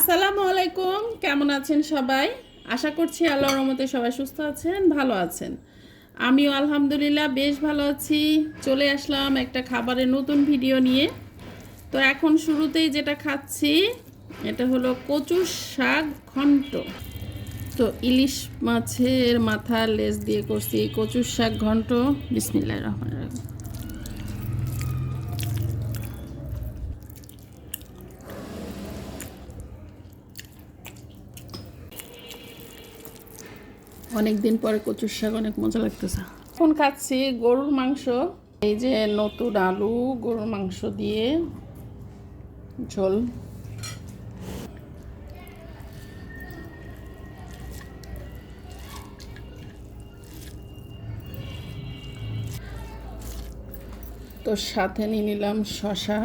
আসসালামু আলাইকুম, কেমন আছেন সবাই? আশা করছি আল্লাহর রহমতে সবাই সুস্থ আছেন, ভালো আছেন। আমিও আলহামদুলিল্লাহ বেশ ভালো আছি। চলে আসলাম একটা খাবারের নতুন ভিডিও নিয়ে। তো এখন শুরুতেই যেটা খাচ্ছি এটা হলো কচুর শাক ঘন্ট। তো ইলিশ মাছের মাথা লেজ দিয়ে করছি কচুর শাক ঘন্ট। বিসমিল্লাহির রহমানির রহিম। অনেক দিন পরে কচুর শাক, অনেক মজা লাগতেছে। এখন খাচ্ছি গরুর মাংস। এই যে নতুন আলু, গরুর মাংস দিয়ে ঝোল। তো সাথে নিয়ে নিলাম শসা,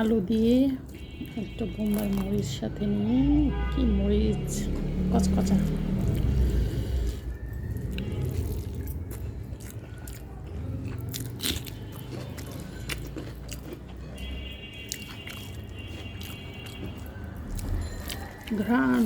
আলু দিয়ে একটা বোম্বাই মরিচ সাথে নিয়ে, কি মরিচ কচকচা। ঘ্রাণ।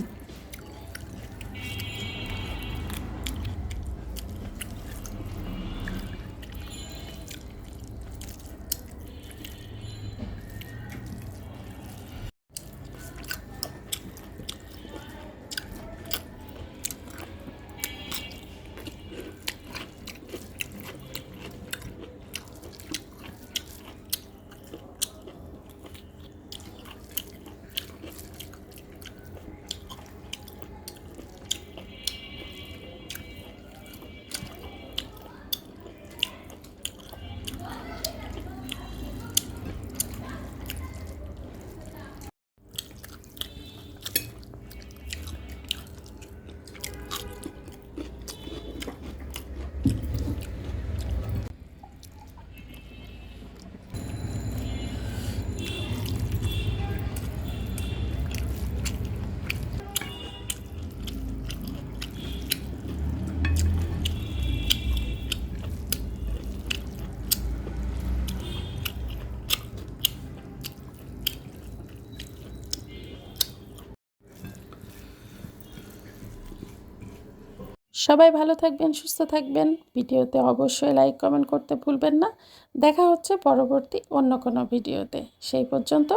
সবাই ভালো থাকবেন, সুস্থ থাকবেন। ভিডিওতে অবশ্যই লাইক কমেন্ট করতে ভুলবেন না। দেখা হচ্ছে পরবর্তী অন্য কোনো ভিডিওতে। সেই পর্যন্ত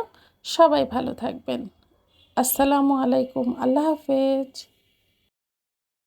সবাই ভালো থাকবেন। আসসালামু আলাইকুম, আল্লাহ হাফেজ।